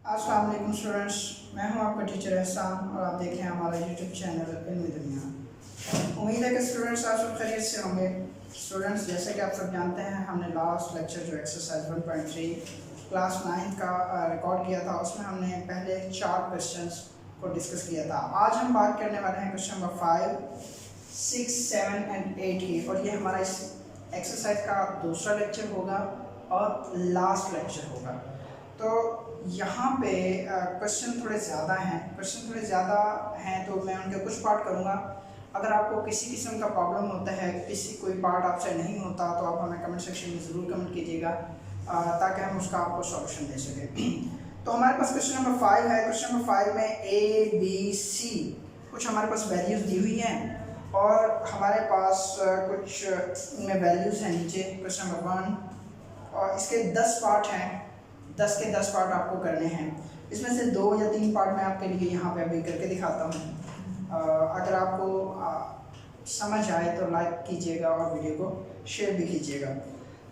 अस्सलाम वालेकुम स्टूडेंट्स, मैं हूं आपका टीचर एहसान और आप देख रहे हैं हमारा यूट्यूब चैनल इल्मी दुनिया। उम्मीद है कि स्टूडेंट्स आप सब खैरियत से होंगे। स्टूडेंट्स, जैसे कि आप सब जानते हैं, हमने लास्ट लेक्चर जो एक्सरसाइज 1.3 क्लास 9 का रिकॉर्ड किया था, उसमें हमने पहले 4 क्वेश्चंस को डिस्कस किया था। आज हम बात करने वाले हैं क्वेश्चन नंबर 5, 6, 7 एंड 8 की, और ये हमारा इस एक्सरसाइज का दूसरा लेक्चर होगा और लास्ट लेक्चर होगा। तो यहाँ पे क्वेश्चन थोड़े ज़्यादा हैं तो मैं उनके कुछ पार्ट करूँगा। अगर आपको किसी किस्म का प्रॉब्लम होता है, किसी कोई पार्ट आपसे नहीं होता, तो आप हमें कमेंट सेक्शन में ज़रूर कमेंट कीजिएगा ताकि हम उसका आपको सॉल्यूशन दे सकें। तो हमारे पास क्वेश्चन नंबर 5 है। क्वेश्चन नंबर 5 में ABC कुछ हमारे पास वैल्यूज़ दी हुई हैं और हमारे पास कुछ इनमें वैल्यूज़ हैं नीचे। क्वेश्चन नंबर 1 और इसके 10 पार्ट हैं। 10 के 10 पार्ट आपको करने हैं। इसमें से 2 या 3 पार्ट मैं आपके लिए यहाँ पे अभी करके दिखाता हूँ। अगर आपको समझ आए तो लाइक कीजिएगा और वीडियो को शेयर भी कीजिएगा।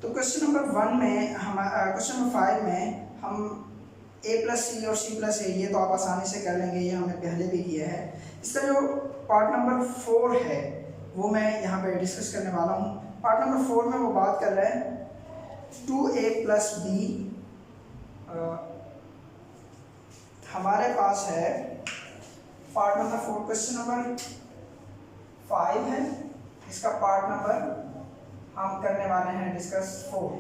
तो क्वेश्चन नंबर 1 में क्वेश्चन नंबर 5 में हम A+C और C+A, ये तो आप आसानी से कर लेंगे, ये हमने पहले भी किया है। इसका जो पार्ट नंबर 4 है वो मैं यहाँ पे डिस्कस करने वाला हूँ। पार्ट नंबर 4 में वो बात कर रहे हैं 2A + B। हमारे पास है पार्ट नंबर 4। क्वेश्चन नंबर 5 है, इसका पार्ट नंबर हम करने वाले हैं डिस्कस 4।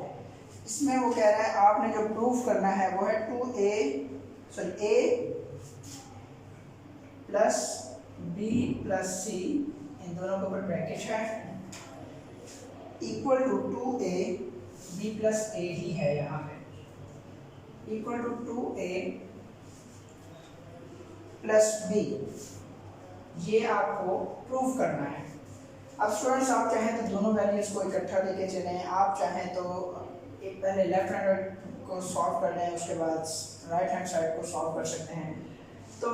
इसमें वो कह रहा है आपने जो प्रूफ करना है वो है A + B + C, इन दोनों के ऊपर ब्रैकेट है, equal to 2A B + A ही है यहाँ पे, इक्वल टू 2A + B। ये आपको प्रूफ करना है। अब स्टूडेंट्स, आप चाहें तो दोनों वैल्यूज़ को इकट्ठा लेके चलें, आप चाहें तो एक पहले लेफ्ट हैंड को सॉल्व कर लें, उसके बाद राइट हैंड साइड को सॉल्व कर सकते हैं। तो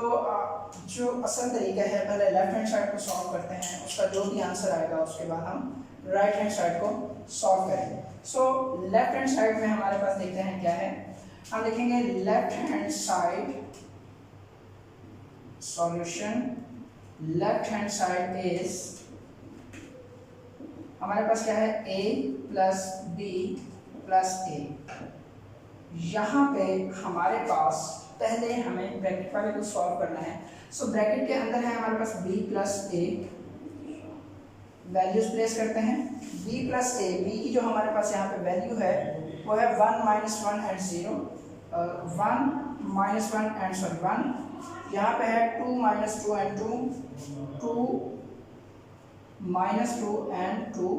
जो असल तरीका है, पहले लेफ्ट हैंड साइड को सॉल्व करते हैं, उसका जो भी आंसर आएगा उसके बाद हम राइट हैंड साइड को सॉल्व करेंगे। सो लेफ्ट हैंड साइड में हमारे पास देखते हैं क्या है। हम लिखेंगे left hand side solution. Left hand side is, हमारे पास क्या है, A + B + A। यहाँ पे हमारे पास पहले हमें ब्रैकेट वाले को सॉल्व करना है। सो ब्रैकेट के अंदर है हमारे पास B + A, वैल्यूज प्लेस करते हैं। B + A, B की जो हमारे पास यहाँ पे वैल्यू है वो है 1 - 1 एंड 0, 1 - 1 एंड 1। यहाँ पे है 2 - 2 एंड 2, 2 - 2 एंड 2।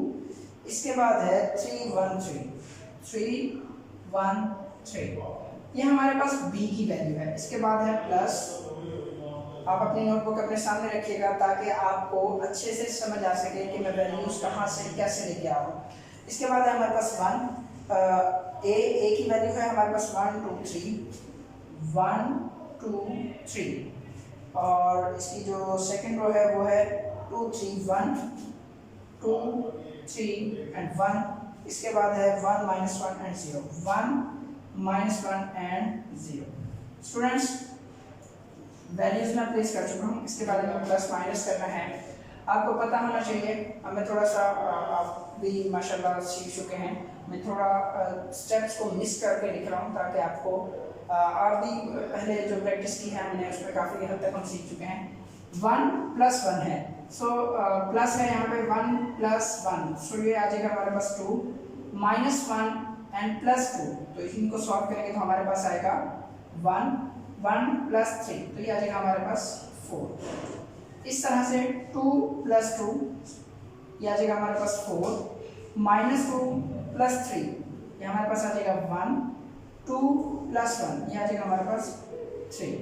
इसके बाद है 3 1 3, 3 1 3। ये हमारे पास B की वैल्यू है। इसके बाद है प्लस। आप अपनी नोटबुक अपने सामने रखिएगा ताकि आपको अच्छे से समझ आ सके कि मैं वैल्यूज कहाँ से कैसे लेके आ रहा हूँ। इसके बाद है हमारे पास 1, A की वैल्यू है हमारे पास 1 2 3, 1 2 3। और इसकी जो सेकंड रो है वो है 2 3 1, 2 3 एंड 1। इसके बाद है 1 - 1 एंड 0, 1 - 1 एंड 0। स्टूडेंट्स, वैल्यूज मैं प्लेस कर चुका हूँ। इसके बारे में प्लस माइनस करना है, आपको पता होना चाहिए। हमें थोड़ा सा, आप भी माशाल्लाह सीख चुके हैं, मैं थोड़ा स्टेप्स को मिस करके लिख रहा हूँ ताकि आपको आप भी पहले जो प्रैक्टिस की है हमने उसमें काफ़ी हद तक हम सीख चुके हैं। 1 + 1 है, सो प्लस है यहाँ पे 1 + 1, सो ये आ जाएगा हमारे पास 2 - 1 एंड +2। तो इनको सॉल्व करेंगे तो हमारे पास आएगा 1 1 + 3, तो ये आ जाएगा हमारे पास 4। इस तरह से 2 + 2, ये आ जाएगा हमारे पास 4, -2 + 3, ये हमारे पास आ जाएगा 1, 2 + 1, ये आ जाएगा हमारे पास 3।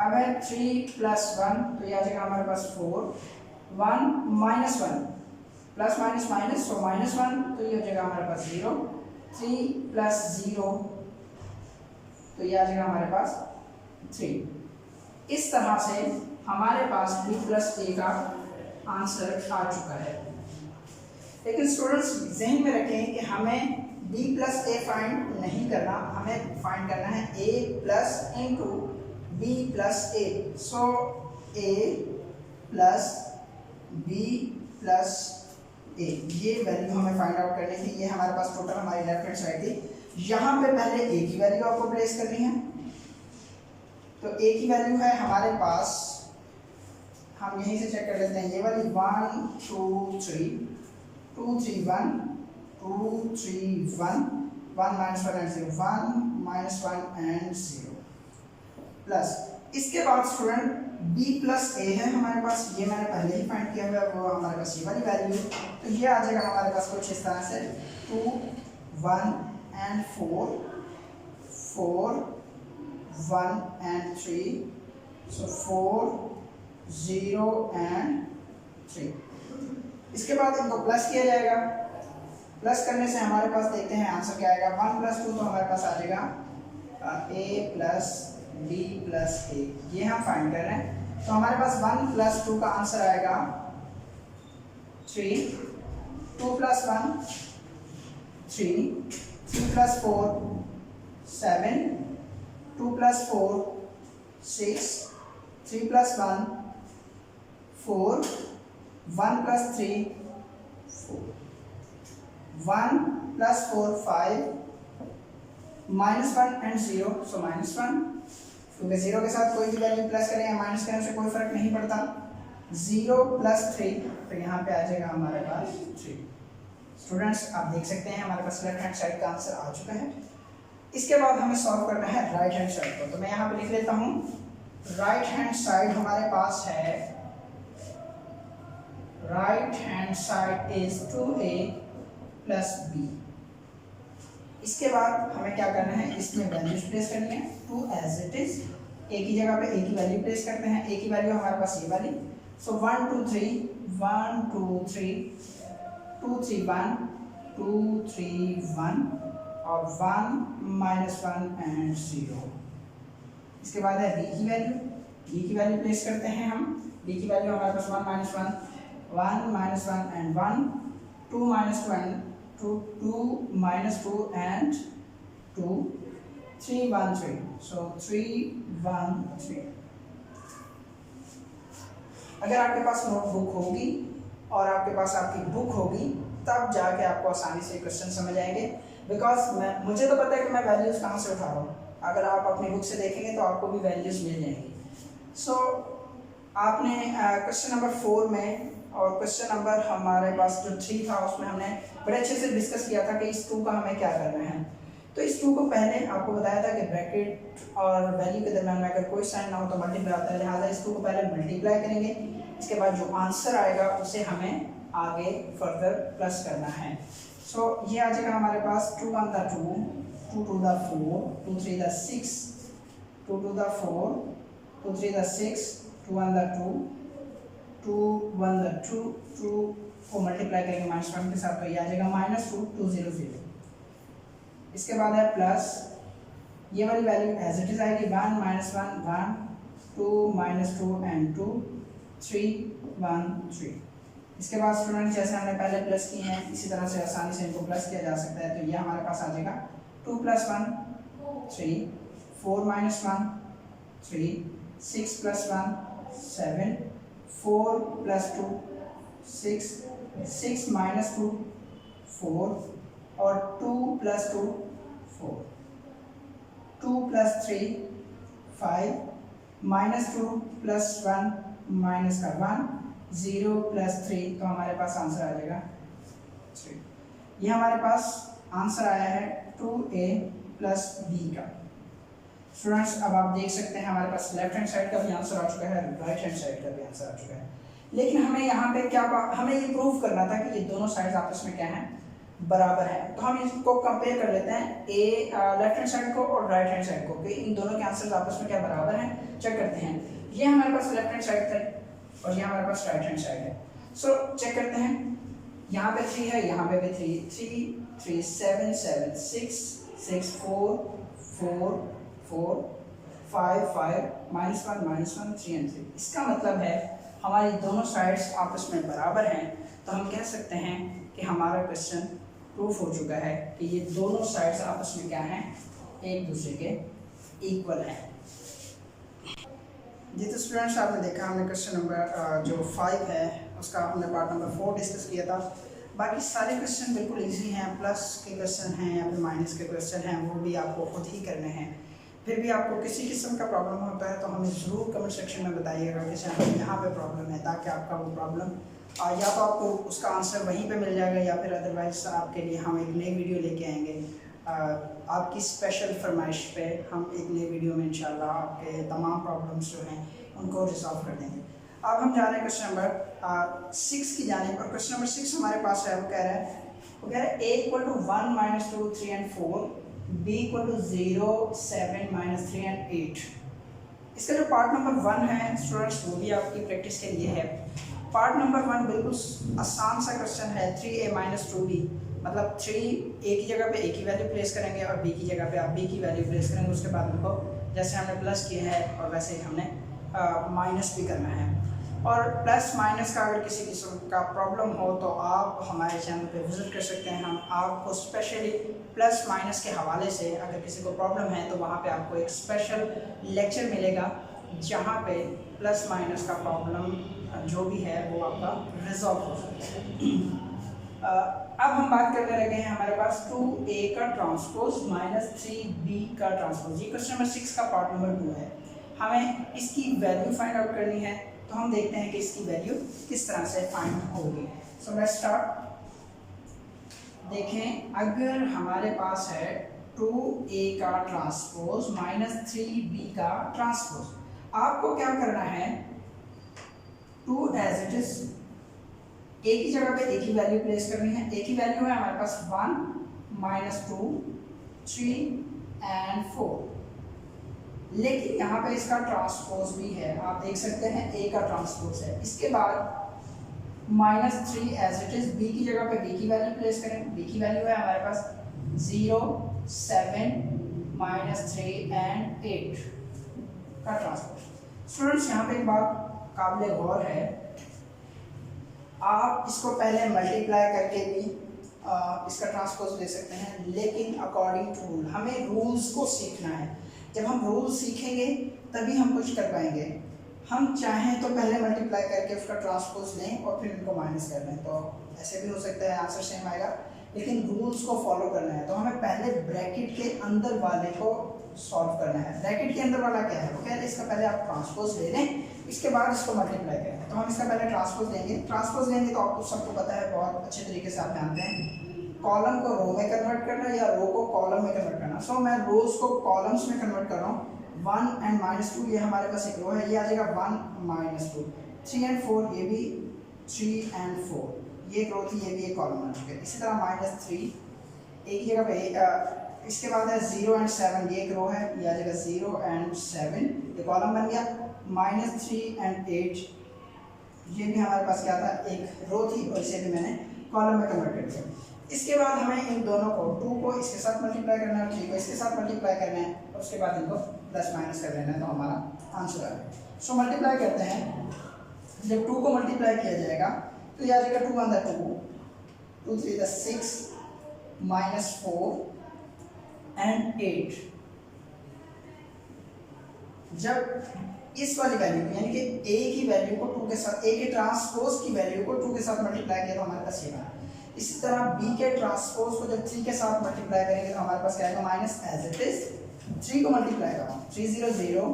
अब है 3 + 1, तो ये आ जाएगा हमारे पास 4, 1 - 1 प्लस माइनस माइनस, सो -1, तो ये हो जाएगा हमारे पास 0, 3 + 0, तो ये आ जाएगा हमारे पास 3। इस तरह से हमारे पास B + A का आंसर आ चुका है। लेकिन स्टूडेंट्स जहन में रखें कि हमें b प्लस ए फाइंड नहीं करना, हमें फाइंड करना है a plus into B plus A. So a plus b plus A, ये वैल्यू हमें फाइंड आउट करनी थी। ये हमारे पास टोटल हमारी लेफ्ट हैंड साइड थी। यहाँ पे पहले a की वैल्यू आपको प्लेस करनी है। तो a की वैल्यू है हमारे पास, हम यहीं से चेक कर लेते हैं, ये वाली 1 2 3 2 3 1 2 3 1 1 minus 1 and 0 1 minus 1 and 0 plus, इसके बाद स्टूडेंट b प्लस ए है हमारे पास, ये मैंने पहले ही फाइंड किया हुआ है, वो हमारे पास ये वाली वैल्यू है। तो ये आ जाएगा हमारे पास कुछ इस तरह से 2 1 एंड 4 4 1 एंड 3, सो 4 0 एंड 3। इसके बाद इनको प्लस किया जाएगा। प्लस करने से हमारे पास देखते हैं आंसर क्या आएगा। 1 प्लस 2 तो हमारे पास आ जाएगा a plus b plus A, ये हम फाइंड कर रहे हैं। तो हमारे पास 1 प्लस 2 का आंसर आएगा 3, 2 plus 1 3, 3 plus 4 7, 2 plus 4 6, 3 plus 1 4, 1 plus 3 4, 1 plus 4 5, minus 1 and 0, so minus 1, क्योंकि 0 के साथ कोई भी वैल्यू प्लस करें या माइनस करें उससे कोई फर्क नहीं पड़ता। 0 प्लस 3, तो यहाँ पे आ जाएगा हमारे पास 3। स्टूडेंट्स आप देख सकते हैं हमारे पास लेफ्ट हैंड साइड का आंसर आ चुका है। इसके बाद हमें सॉल्व करना है राइट हैंड साइड को। तो मैं यहाँ पे लिख लेता हूँ, राइट हैंड साइड हमारे पास है, right hand side is 2a plus b। इसके बाद हमें क्या करना है, इसमें वैल्यूज प्लेस करनी है 2 एज इट इज। a की जगह पे a की वैल्यू प्लेस करते हैं। a की वैल्यू हमारे पास ये वाली, सो 1 2 3 1 2 3 2 3 1 2 3 1 और 1 माइनस 1 एंड 0। इसके बाद है b की वैल्यू, b की वैल्यू प्लेस करते हैं हम। b की वैल्यू हमारे पास 1 minus 1 1 minus 1 and 1 2 minus 1 2 minus 2 and 2 3 1 3, so 3 1 3। अगर आपके पास नोटबुक होगी और आपके पास आपकी बुक होगी तब जाके आपको आसानी से क्वेश्चन समझ आएंगे, बिकॉज मुझे तो पता है कि मैं वैल्यूज कहाँ से उठा रहा हूँ। अगर आप अपनी बुक से देखेंगे तो आपको भी वैल्यूज मिल जाएंगी। सो आपने क्वेश्चन नंबर 4 में और क्वेश्चन नंबर हमारे पास जो 3 था उसमें हमने बड़े अच्छे से डिस्कस किया था कि इस 2 का हमें क्या करना है। तो इस 2 को पहले आपको बताया था कि ब्रैकेट और वैल्यू के दरम्यान में अगर कोई साइन ना हो तो मल्टीप्लाई होता है, लिहाजा इस 2 को पहले मल्टीप्लाई करेंगे। इसके बाद जो आंसर आएगा उसे हमें आगे फर्दर प्लस करना है। सो ये आ जाएगा हमारे पास 2 1 the 2 2 2 the 4 2 3 the 6 2 2 the 4 2 3 the 6 2 1 the 2 2 1 the 2 2 को मल्टीप्लाई करेंगे माइनस 1 के साथ, तो ये आ जाएगा -2 2 0 0। इसके बाद है प्लस, ये वाली वैल्यू एज इट इज आएगी 1 माइनस 1 1 2 माइनस 2 एंड 2 3 1 3। इसके बाद स्टूडेंट जैसे हमने पहले प्लस किए हैं इसी तरह से आसानी से इनको प्लस किया जा सकता है। तो ये हमारे पास आ जाएगा 2 plus 1 3 4 minus 1 3 6 plus 1 7 4 plus 2 6 6 minus 2 4 और 2 plus 2 4 2 plus 3 5 minus 2 plus 1 minus का 1 0 प्लस 3, तो हमारे पास आंसर आ जाएगा 3। ये हमारे पास आंसर आया है 2a प्लस b का। स्टूडेंट्स अब आप देख सकते हैं हमारे पास लेफ्ट हैंड साइड का भी आंसर आ चुका है, राइट हैंड साइड का भी आंसर आ चुका है। लेकिन हमें यहाँ पे क्या हमें ये प्रूव करना था कि ये दोनों साइड्स आपस में क्या हैं, बराबर है। तो हम इसको कंपेयर कर लेते हैं लेफ्ट हैंड साइड को और राइट हैंड साइड को कि इन दोनों के आंसर्स आपस में क्या बराबर हैं, चेक करते हैं। ये हमारे पास लेफ्ट हैंड साइड है और ये हमारे पास राइट हैंड साइड है। सो चेक करते हैं, यहाँ पे 3 है, यहाँ पे भी 3 3 7 7 6 6 4 4 4 5 5 -1 3 and 3। इसका मतलब है हमारी दोनों साइड्स आपस में बराबर हैं। तो हम कह सकते हैं कि हमारा क्वेश्चन प्रूफ हो चुका है कि ये दोनों साइड्स आपस में क्या हैं, एक दूसरे के इक्वल हैं। जी तो स्टूडेंट्स, आपने देखा हमने क्वेश्चन नंबर जो 5 है उसका हमने पार्ट नंबर 4 डिस्कस किया था। बाकी सारे क्वेश्चन बिल्कुल इजी हैं, प्लस के क्वेश्चन हैं या फिर माइनस के क्वेश्चन हैं, वो भी आपको खुद ही करने हैं। फिर भी आपको किसी किस्म का प्रॉब्लम होता है तो हमें ज़रूर कमेंट सेक्शन में बताइएगा कि सर यहाँ पे प्रॉब्लम है, ताकि आपका वो प्रॉब्लम या तो आपको उसका आंसर वहीं पे मिल जाएगा या फिर अदरवाइज आपके लिए हम एक नई वीडियो लेके आएंगे। आपकी स्पेशल फरमाइश पे हम एक नई वीडियो में इंशाल्लाह आपके तमाम प्रॉब्लम्स जो हैं उनको रिजॉल्व कर देंगे। अब हम जा रहे हैं क्वेश्चन नंबर 6 की जानिब। और क्वेश्चन नंबर 6 हमारे पास है, वो कह रहा है a equal to 1 -2 3 and 4, b equal to 0 7 -3 and 8। इसका जो पार्ट नंबर 1 है स्टूडेंट्स, वो भी आपकी प्रैक्टिस के लिए है। पार्ट नंबर 1 बिल्कुल आसान सा क्वेश्चन है, 3a - 2b, मतलब 3 a की जगह पे a की वैल्यू प्लेस करेंगे और b की जगह पे आप b की वैल्यू प्लेस करेंगे। उसके बाद उनको जैसे हमने प्लस किया है और वैसे ही हमने माइनस भी करना है। और प्लस माइनस का अगर किसी किस्म का प्रॉब्लम हो तो आप हमारे चैनल पे विज़िट कर सकते हैं। हम आपको स्पेशली प्लस माइनस के हवाले से अगर किसी को प्रॉब्लम है तो वहाँ पे आपको एक स्पेशल लेक्चर मिलेगा जहाँ पे प्लस माइनस का प्रॉब्लम जो भी है वो आपका रिजॉल्व हो सकता है। अब हम बात करने लगे हैं हमारे पास 2a का ट्रांसपोज -3b का ट्रांसपोज। ये क्वेश्चन नंबर 6 का पार्ट नंबर 2 है। हमें इसकी वैल्यू फाइंड आउट करनी है, तो हम देखते हैं कि इसकी वैल्यू किस तरह से फाइंड होगी। So let's start. देखें, अगर हमारे पास है 2a का ट्रांसपोज -3b का ट्रांसपोज, आपको क्या करना है, 2 एज इट इज a की जगह पे a की वैल्यू प्लेस करनी है। a की वैल्यू है हमारे पास 1 -2 3 and 4, लेकिन यहाँ पे इसका ट्रांसपोज भी है, आप देख सकते हैं a का ट्रांसपोज है। इसके बाद -3 एज इट इज, b की जगह पे b की वैल्यू प्लेस करें। b की वैल्यू है हमारे पास 0 7 -3 and 8 का ट्रांसपोज। स्टूडेंट्स, यहाँ पे एक बात काबिल गौर है, आप इसको पहले मल्टीप्लाई करके भी इसका ट्रांसपोज ले सकते हैं, लेकिन अकॉर्डिंग टू रूल, हमें रूल्स को सीखना है। जब हम रूल्स सीखेंगे तभी हम कुछ कर पाएंगे। हम चाहें तो पहले मल्टीप्लाई करके उसका ट्रांसपोज लें और फिर इनको माइनस कर लें, तो ऐसे भी हो सकता है, आंसर सेम आएगा, लेकिन रूल्स को फॉलो करना है। तो हमें पहले ब्रैकेट के अंदर वाले को सॉल्व करना है। ब्रैकेट के अंदर वाला क्या है, वो क्या है, इसका पहले आप ट्रांसपोज ले लें, इसके बाद इसको मल्टीप्लाई करें। तो हम इसका पहले ट्रांसपोज लेंगे। ट्रांसपोज लेंगे तो आपको सबको पता है, बहुत अच्छे तरीके से आप जानते हैं, कॉलम को रो में कन्वर्ट करना या रो को कॉलम में कन्वर्ट करना। सो मैं रोज को कॉलम्स में कन्वर्ट कर रहा हूँ। 1 and -2 ये हमारे पास एक रो है, ये आ जाएगा 1 - 2। 3 and 4 ये भी 3 and 4 ये एक रो थी, ये भी एक कॉलम बन चुके। इसी तरह -3 एक ही जगह पे इसके बाद है 0 and 7 ये एक रो है, ये आ जाएगा 0 and 7 ये कॉलम बन गया। -3 and 8 ये भी हमारे पास क्या था, एक रो थी और इसे भी मैंने कॉलम में कन्वर्ट कर दिया। इसके बाद हमें इन दोनों को 2 को इसके साथ मल्टीप्लाई करना है, 3 को इसके साथ मल्टीप्लाई करना है और उसके बाद इनको प्लस माइनस कर लेना है, तो हमारा आंसर आ गया। सो मल्टीप्लाई करते हैं। जब 2 को मल्टीप्लाई किया जाएगा तो ये आ जाएगा 2 × 2 2 3 6 -4 and 8। जब इस वाली वैल्यू को, यानी कि a की वैल्यू को 2 के साथ, a के ट्रांसपोज की वैल्यू को 2 के साथ मल्टीप्लाई किया तो हमारे पास ये बना। इसी तरह b के ट्रांसपोज को जब 3 के साथ मल्टीप्लाई करेंगे तो हमारे पास क्या आएगा, माइनस एज इट इज 3 को मल्टीप्लाई करो, 3 0 0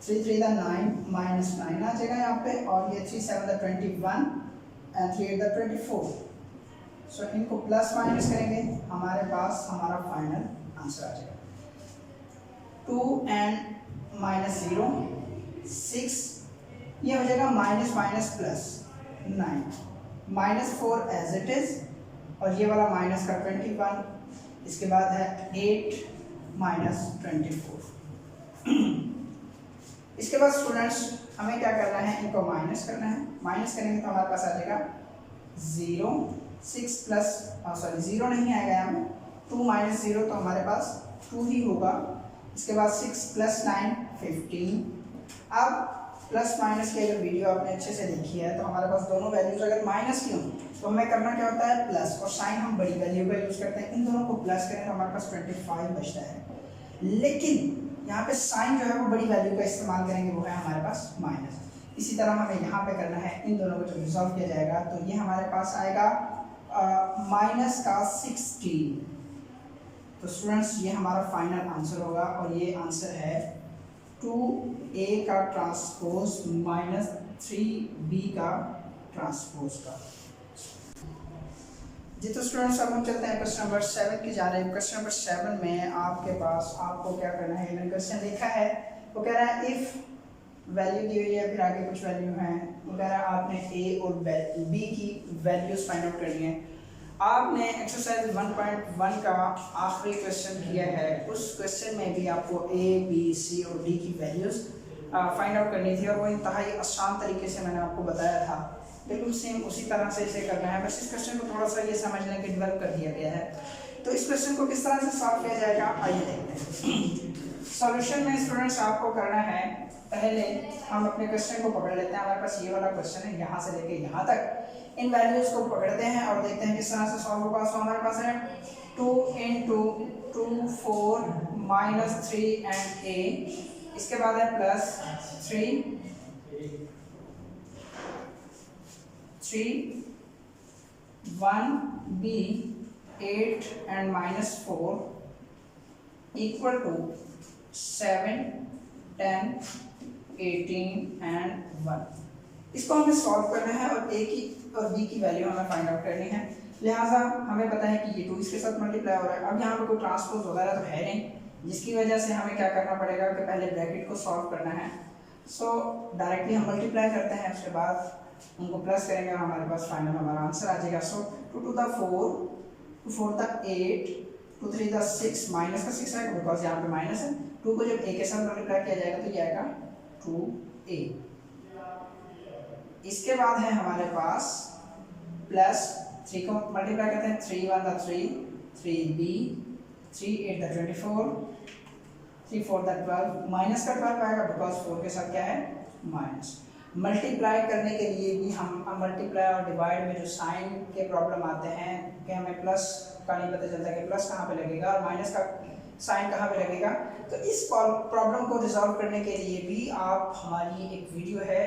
3 3 9 -9 आ जाएगा यहाँ पे, और ये 3 7 21 and 3 8 24। सो इनको प्लस माइनस करेंगे, हमारे पास हमारा फाइनल आंसर आ जाएगा 2 and -0 6, ये हो जाएगा -+ 9 -4 एज इट इज, और ये वाला माइनस का 21, इसके बाद है 8 -24। इसके बाद स्टूडेंट्स हमें क्या करना है, इनको माइनस करना है। माइनस करेंगे तो हमारे पास आ जाएगा 0 6 प्लस 0 नहीं आएगा यहाँ में, 2 - 0 तो हमारे पास 2 ही होगा। इसके बाद 6 + 9 15। अब प्लस माइनस की अगर वीडियो आपने अच्छे से देखी है तो हमारे पास दोनों वैल्यूज अगर माइनस की हों तो हमें करना क्या होता है प्लस, और साइन हम बड़ी वैल्यू का यूज़ करते हैं, इन दोनों को प्लस करें तो हमारे पास 25 बचता है। लेकिन यहाँ पे साइन जो है वो बड़ी वैल्यू का इस्तेमाल करेंगे, वो है हमारे पास माइनस। इसी तरह हमें यहाँ पे करना है, इन दोनों को जब रिजॉल्व किया जाएगा तो ये हमारे पास आएगा माइनस का 16। तो स्टूडेंट्स ये हमारा फाइनल आंसर होगा, और ये आंसर है 2a का ट्रांसपोज माइनस 3b का ट्रांसपोज का। जी तो स्टूडेंट्स अब हम चलते हैं क्वेश्चन नंबर 7 की जानिब। क्वेश्चन नंबर 7 में आपके पास आपको क्या करना है, मैंने क्वेश्चन लिखा है, वो कह रहा है इफ वैल्यू दी हुई है, फिर आगे कुछ वैल्यू है, वो कह रहा है आपने a और b की वैल्यूज फाइंड आउट करनी है। आपने एक्सरसाइज 1.1 का आखिरी क्वेश्चन किया है, उस क्वेश्चन में भी आपको a, b, c और d की वैल्यूज फाइंड आउट करनी थी, और वो इंतहाई आसान तरीके से मैंने आपको बताया था। बिल्कुल सेम उसी तरह से इसे करना है, बस इस क्वेश्चन को थोड़ा सा ये समझने के डेवलप कर दिया गया है। तो इस क्वेश्चन को किस तरह से सॉल्व किया जाएगा आइए देखते हैं। सॉल्यूशन में स्टूडेंट्स आपको करना है, पहले हम अपने क्वेश्चन को पकड़ लेते हैं। हमारे पास ये वाला क्वेश्चन है, यहाँ से लेके यहाँ तक इन वैल्यूज को पकड़ते हैं और देखते हैं किस तरह से सॉल्व होगा। सो हमारे पास है 2 × 2 4 -3 एंड a, इसके बाद है plus 3 1b 8 and -4 equal to 7 10 18 and 1। इसको हमें सॉल्व करना है और a की और b की वैल्यू हमें फाइंड आउट करनी है। लिहाजा हमें पता है कि ये 2 इसके साथ मल्टीप्लाई हो रहा है। अब यहाँ पे कोई ट्रांसपोज वगैरह तो है नहीं, जिसकी वजह से हमें क्या करना पड़ेगा कि पहले ब्रैकेट को सॉल्व करना है। सो डायरेक्टली हम मल्टीप्लाई करते हैं, उसके बाद उनको प्लस करेंगे और हमारे पास फाइनल हमारा आंसर आ जाएगा। सो 2 to the 4 2 4 the 8 2 3 the 6 minus का 6 आएगा बिकॉज यहाँ पे माइनस है। 2 को जब a के साथ मल्टीप्लाई किया जाएगा तो ये आएगा 2a। इसके बाद है हमारे पास प्लस 3 को मल्टीप्लाई करते हैं, 3 1 the 3 3b 3 8 the 24 3 4 the 12 minus का 12 आएगा बिकॉज 4 के साथ क्या है माइनस। मल्टीप्लाई करने के लिए भी हम मल्टीप्लाई और डिवाइड में जो साइन के प्रॉब्लम आते हैं कि हमें प्लस का नहीं पता चलता कि प्लस कहाँ पे लगेगा और माइनस का साइन कहाँ पे लगेगा। तो इस प्रॉब्लम को रिजॉल्व करने के लिए भी आप हमारी एक वीडियो है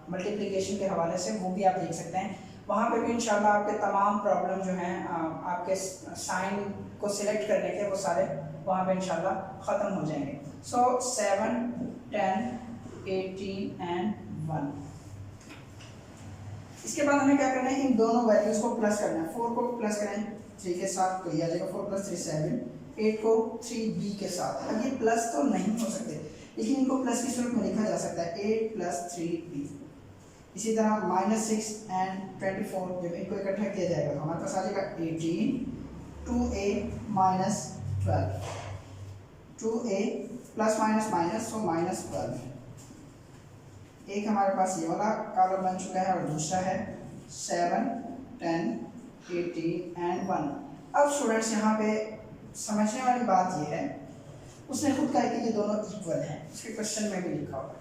मल्टीप्लिकेशन के हवाले से, वो भी आप देख सकते हैं। वहाँ पे भी इंशाल्लाह आपके तमाम प्रॉब्लम जो हैं आपके साइन को सिलेक्ट करने के वो सारे वहाँ पे इंशाल्लाह ख़त्म हो जाएंगे। सो 7 10 18 and 1। इसके बाद हमें क्या करना है, इन दोनों वैल्यूज को प्लस करना है। 4 को प्लस करें 3 के साथ तो ये आ जाएगा 4 + 3 7। 8 को 3b के साथ, अब ये प्लस तो नहीं हो सकते लेकिन इनको प्लस की सूरत में लिखा जा सकता है 8 + 3b। इसी तरह -6 and 24 जब इनको इकट्ठा किया जाएगा तो हमारे पास आ जाएगा 18 2a - 12 2a plus minus minus तो -12। एक हमारे पास ये वाला कॉलम बन चुका है और दूसरा है 7 10 18 and 1। अब स्टूडेंट्स यहाँ पे समझने वाली बात ये है, उसने खुद कहा कि ये दोनों इक्वल हैं, उसके क्वेश्चन में भी लिखा होगा।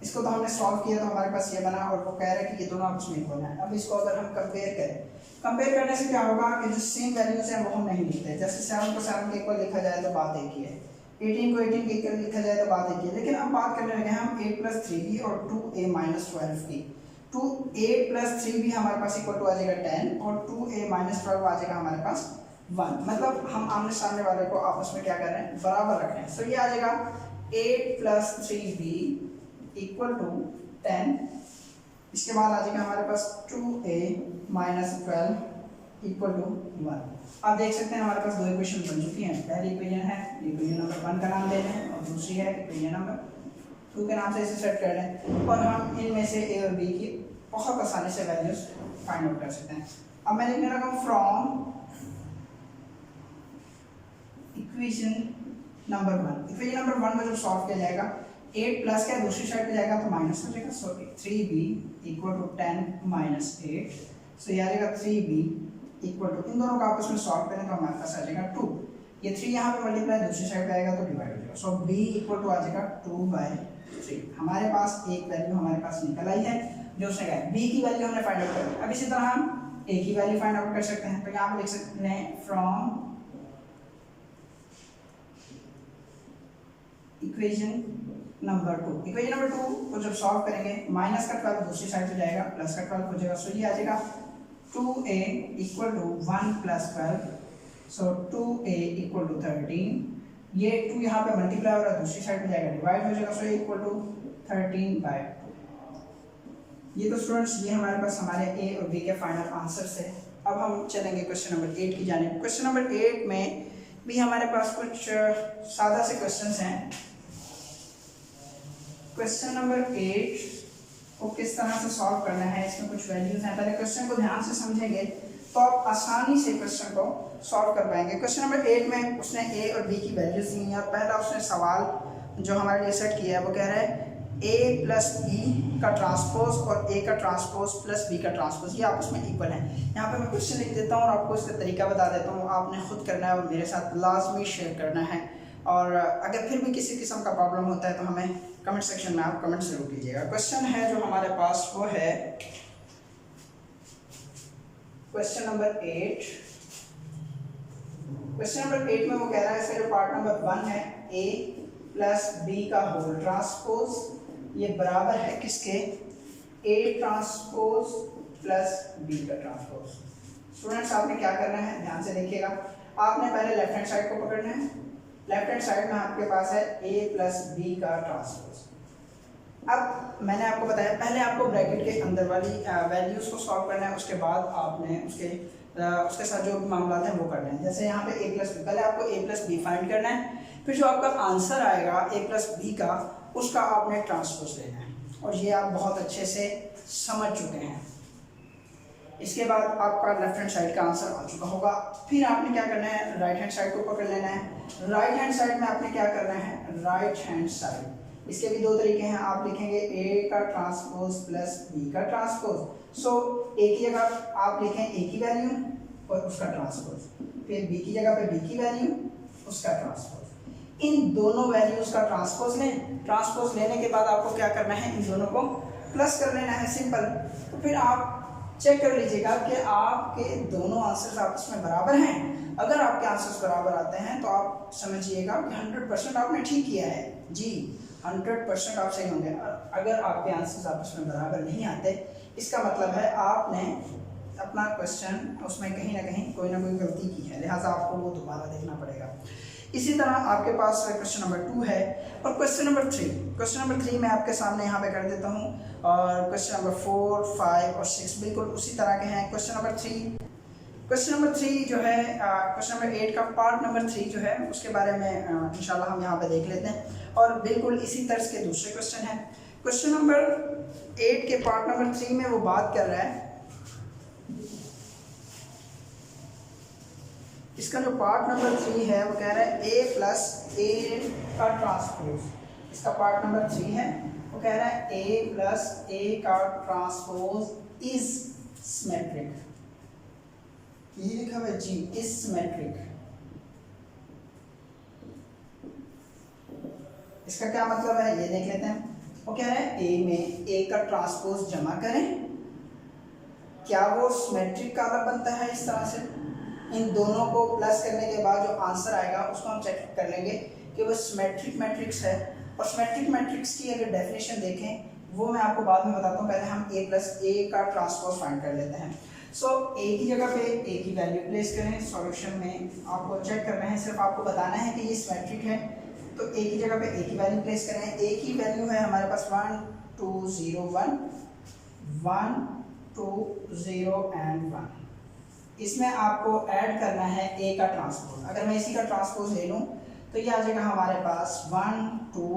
इसको तो हमने सॉल्व किया तो हमारे पास ये बना और वो कह रहा है कि ये दोनों आपस में इक्वल हैं। अब इसको अगर हम कंपेयर करें, कंपेयर करने से क्या होगा कि जो सेम वैल्यूज हैं वो हम नहीं लिखते। जैसे 7 को 7 के इक्वल लिखा जाए तो बात एक ही है, 18 को 18 के इक्वल लिखा जाए तो बात एक ही है। लेकिन अब बात करने लगे हम 8 + 3b और 2a - 12 की। 2a + 3b हमारे पास इक्वल टू आ जाएगा 10 और 2a - 12 आ जाएगा हमारे पास 1। मतलब हम आमने सामने वाले को आपस में क्या कर रहे हैं, बराबर रख रहे हैं। सो ये आ जाएगा 8 + 3b = 10। इसके बाद आ जाएगा हमारे पास 2a - 12 = 1। आप देख सकते हैं हमारे पास दो इक्वेशन बन चुकी हैं। पहली इक्वेशन है इक्वेशन नंबर 1 का नाम दे रहे हैं और दूसरी है इक्वेशन नंबर 2 के नाम से इसे सेट कर लें और हम इनमें से a और b की बहुत आसानी से वैल्यूज फाइंड आउट कर सकते हैं। अब मैं लिखने लगा from equation number 1। Equation number 1 में जब सॉल्व किया जाएगा 8 प्लस क्या दूसरी साइड पे जाएगा तो माइनस हो जाएगा। सो 3b = 10 - 8। सो ये आ जाएगा 3b = इन दोनों का आपस में सॉल्व करें तो हमारे पास आ जाएगा 2। ये 3 यहाँ पे मल्टीप्लाई दूसरी साइड पे आएगा तो डिवाइड हो जाएगा। सो b = आ जाएगा 2/2। 3। हमारे पास एक वैल्यू हमारे पास निकल आई है जो उसने कहा b की वैल्यू हमने फाइंड आउट कर ली। अब इसी तरह हम a की वैल्यू फाइंड आउट कर सकते हैं। तो यहाँ पे लिख सकते हैं from equation number 2। Equation number 2 को जब सॉल्व करेंगे माइनस का 12 दूसरी साइड पे जाएगा, प्लस का 12 हो जाएगा, सो ये आ जाएगा 2a equal to 1 plus 12, so 2a equal to 13। ये 2 यहाँ पे मल्टीप्लाई हो रहा है, दूसरी साइड पे जाएगा डिवाइड हो जाएगा, सो इक्वल टू 13/2। ये तो स्टूडेंट्स ये हमारे पास हमारे a और b के फाइनल आंसर्स है। अब हम चलेंगे क्वेश्चन नंबर 8 की जानिब। क्वेश्चन नंबर 8 में भी हमारे पास कुछ सादा से क्वेश्चंस हैं। क्वेश्चन नंबर 8 को किस तरह से सॉल्व करना है, इसमें कुछ वैल्यूज हैं। पहले क्वेश्चन को ध्यान से समझेंगे तो आप आसानी से क्वेश्चन को सॉल्व कर पाएंगे। क्वेश्चन नंबर 8 में उसने a और b की वैल्यूज दी हैं और पहला उसने सवाल जो हमारे लिए सेट किया है वो कह रहा है a प्लस b का ट्रांसपोज और a का ट्रांसपोज प्लस b का ट्रांसपोज ये आपस में इक्वल है। यहाँ पे मैं क्वेश्चन लिख देता हूँ और आपको इसका तरीका बता देता हूँ, आपने खुद करना है और मेरे साथ लाजमी शेयर करना है। और अगर फिर भी किसी किस्म का प्रॉब्लम होता है तो हमें कमेंट सेक्शन में आप कमेंट जरूर कीजिएगा। क्वेश्चन है जो हमारे पास वो है क्वेश्चन नंबर 8। क्वेश्चन नंबर 8 में वो कह रहा है इसका जो पार्ट नंबर 1 है a प्लस b का होल ट्रांसपोज ये बराबर है किसके, a ट्रांसपोज प्लस b का ट्रांसपोज। स्टूडेंट्स आपने क्या करना है ध्यान से देखिएगा, आपने पहले लेफ्ट हैंड साइड को पकड़ना है। लेफ्ट हैंड साइड में आपके पास है a प्लस बी का ट्रांसपोज। अब मैंने आपको बताया पहले आपको ब्रैकेट के अंदर वाली वैल्यूज को सॉल्व करना है, उसके बाद आपने उसके साथ जो मामला हैं वो करने हैं। जैसे यहाँ पे a प्लस बी, पहले आपको a प्लस बी फाइंड करना है, फिर जो आपका आंसर आएगा a प्लस बी का उसका आपने ट्रांसपोज लेना है और ये आप बहुत अच्छे से समझ चुके हैं। इसके बाद आपका लेफ्ट हैंड साइड का आंसर आ चुका होगा। फिर आपने क्या करना है राइट हैंड साइड को पकड़ लेना है। राइट हैंड साइड में आपने क्या करना है राइट हैंड साइड, इसके भी दो तरीके हैं, आप लिखेंगे a का ट्रांसपोज प्लस b का ट्रांसपोज। सो a की जगह आप लिखें a की वैल्यू और उसका ट्रांसपोज, फिर b की जगह पे b की वैल्यू उसका ट्रांसपोज। इन दोनों वैल्यूज का ट्रांसपोज लें। ट्रांसपोज लेने के बाद आपको क्या करना है इन दोनों को प्लस कर लेना है, सिंपल। तो फिर आप चेक कर लीजिएगा कि आपके दोनों आंसर्स आपस में बराबर हैं। अगर आपके आंसर्स बराबर आते हैं तो आप समझिएगा कि 100% आपने ठीक किया है जी, 100% आप सही होंगे। अगर आपके आंसर्स आपस में बराबर नहीं आते इसका मतलब है आपने अपना क्वेश्चन उसमें कहीं ना कोई गलती की है, लिहाजा आपको वो दोबारा देखना पड़ेगा। इसी तरह आपके पास क्वेश्चन नंबर 2 है और क्वेश्चन नंबर 3। क्वेश्चन नंबर 3 मैं आपके सामने यहाँ पे कर देता हूँ और क्वेश्चन नंबर 4, 5 और 6 बिल्कुल उसी तरह के हैं। क्वेश्चन नंबर 3 जो है क्वेश्चन नंबर 8 का पार्ट नंबर 3 जो है उसके बारे में इंशाल्लाह हम यहाँ पे देख लेते हैं और बिल्कुल इसी तर्ज के दूसरे क्वेश्चन हैं। क्वेश्चन नंबर 8 के पार्ट नंबर 3 में वो बात कर रहा है, इसका जो पार्ट नंबर 3 है वो कह रहा है a प्लस a का ट्रांसपोज। इसका पार्ट नंबर 3 है वो कह रहा है a प्लस a का ट्रांसपोज इज सिमेट्रिक। ये लिखा हुआ है जी, इज सिमेट्रिक। इसका क्या मतलब है ये देख लेते हैं। वो कह रहा है a में a का ट्रांसपोज जमा करें, क्या वो सिमेट्रिक का बनता है इस तरह से। इन दोनों को प्लस करने के बाद जो आंसर आएगा उसको हम चेक कर लेंगे कि वो सिमेट्रिक मैट्रिक्स है। और सिमेट्रिक मैट्रिक्स की अगर डेफिनेशन देखें वो मैं आपको बाद में बताता हूँ, पहले हम a प्लस a का ट्रांसपोज फाइंड कर लेते हैं। सो a की जगह पे a की वैल्यू प्लेस करें, सॉल्यूशन में आपको चेक करना है, सिर्फ आपको बताना है कि ये सिमेट्रिक है। तो a की जगह पे a की वैल्यू प्लेस करें। a की वैल्यू है हमारे पास 1 2 0 1 1 2 0 एंड 1। इसमें आपको ऐड करना है a का ट्रांसपोज। अगर मैं इसी का ट्रांसपोज ले लूँ तो ये आ जाएगा हमारे पास 1 2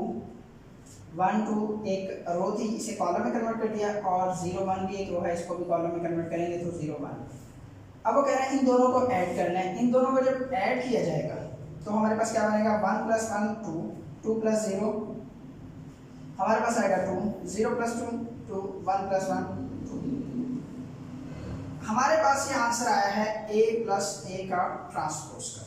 1 2 एक रो थी इसे कॉलम में कन्वर्ट कर दिया और 0 1 भी एक रो है इसको भी कॉलम में कन्वर्ट करेंगे तो 0 1। अब वो कह रहे हैं इन दोनों को ऐड करना है। इन दोनों को जब ऐड किया जाएगा तो हमारे पास क्या बनेगा 1 प्लस 1 2 2 प्लस 0 हमारे पास आएगा 2 0 प्लस 2 2 1 प्लस 1 2। हमारे पास ये आंसर आया है a प्लस a का ट्रांसपोज का।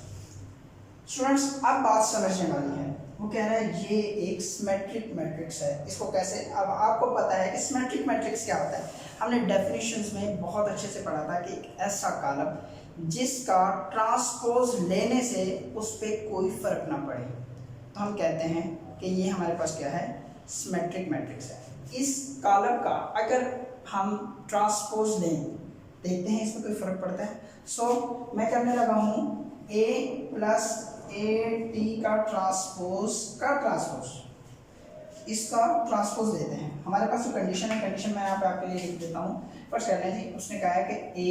स्टूडेंट्स अब बात समझने वाली है। वो कह रहा है ये एक सिमेट्रिक मैट्रिक्स है। इसको कैसे, अब आपको पता है कि सिमेट्रिक मैट्रिक्स क्या होता है। हमने डेफिनेशंस में बहुत अच्छे से पढ़ा था कि एक ऐसा कॉलम जिसका ट्रांसपोज लेने से उस पर कोई फर्क ना पड़े, तो हम कहते हैं कि ये हमारे पास क्या है, सिमेट्रिक मैट्रिक्स है। इस कॉलम का अगर हम ट्रांसपोज लें, देखते हैं इसमें कोई फर्क पड़ता है। सो मैं करने लगा हूँ a प्लस ए टी का ट्रांसपोज इसका ट्रांसपोज लेते हैं। हमारे पास जो कंडीशन है, कंडीशन मैं यहाँ पे आपके लिए लिख देता हूँ। फर्स्ट कर लें जी, उसने कहा है कि a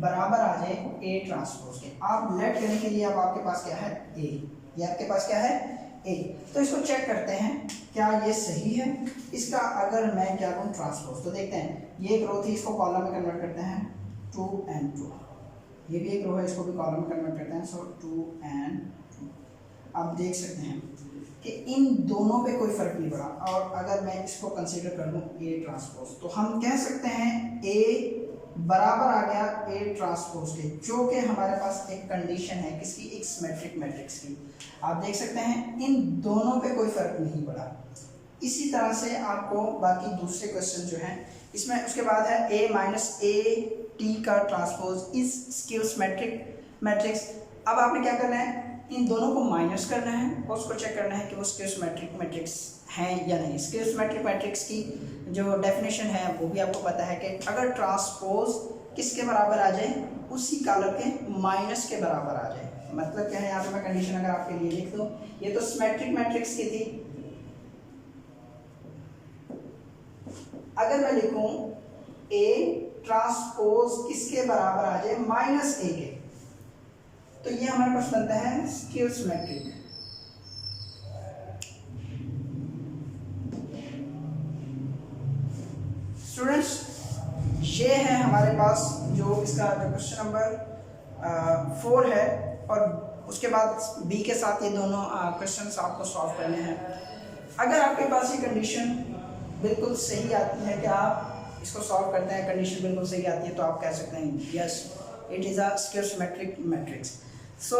बराबर आ जाए a ट्रांसपोज के। आप लेट करने के लिए अब आपके पास क्या है, a, ये आपके पास क्या है, a। तो इसको चेक करते हैं क्या ये सही है। इसका अगर मैं क्या करूँ ट्रांसपोज, तो देखते हैं ये एक रो थी, इसको कॉलम में कन्वर्ट करते हैं 2 and 2। ये भी एक रो है, इसको भी कॉलम में कन्वर्ट करते हैं। सो 2 and 2। आप देख सकते हैं कि इन दोनों पे कोई फर्क नहीं पड़ा। और अगर मैं इसको कंसीडर कर लूँ ए ट्रांसपोज, तो हम कह सकते हैं ए बराबर आ गया ए ट्रांसपोज के, जो कि हमारे पास एक कंडीशन है किसकी, एक सिमेट्रिक मैट्रिक्स की। आप देख सकते हैं इन दोनों पे कोई फर्क नहीं पड़ा। इसी तरह से आपको बाकी दूसरे क्वेश्चन जो हैं इसमें, उसके बाद है a माइनस ए टी का transpose is skew symmetric matrix. अब आपने क्या करना है, इन दोनों को माइनस करना है और उसको चेक करना है कि वो स्क्यू सिमेट्रिक मैट्रिक्स हैं या नहीं। स्क्यू सिमेट्रिक मैट्रिक्स की जो डेफिनेशन है वो भी आपको पता है कि अगर ट्रांसपोज किसके बराबर आ जाए, उसी कॉलम के माइनस के बराबर आ जाए। मतलब क्या है, यहाँ पे मैं कंडीशन अगर आपके लिए लिख दूँ, ये तो सिमेट्रिक मैट्रिक्स की थी। अगर मैं लिखूं a ट्रांसपोज किसके बराबर आ जाए, माइनस a के, तो ये हमारे पास बनता है स्क्यू सिमेट्रिक। स्टूडेंट्स, ये है हमारे पास जो इसका जो क्वेश्चन नंबर 4 है, और उसके बाद b के साथ ये दोनों क्वेश्चंस आपको सॉल्व करने हैं। अगर आपके पास ये कंडीशन बिल्कुल सही आती है कि आप इसको सॉल्व करते हैं, कंडीशन बिल्कुल सही आती है, तो आप कह सकते हैं yes it is a skew symmetric matrix. So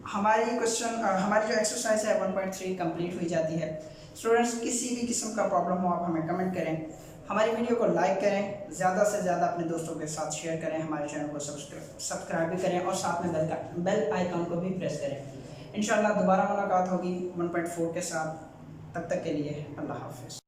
हमारी जो एक्सरसाइज है 1.3 कंप्लीट हुई जाती है। स्टूडेंट्स, किसी भी किस्म का प्रॉब्लम हो आप हमें कमेंट करें, हमारी वीडियो को लाइक करें, ज़्यादा से ज़्यादा अपने दोस्तों के साथ शेयर करें, हमारे चैनल को सब्सक्राइब भी करें और साथ में बेल आइकन को भी प्रेस करें। इंशाल्लाह दोबारा मुलाकात होगी 1.4 के साथ। तब तक के लिए अल्लाह हाफिज़।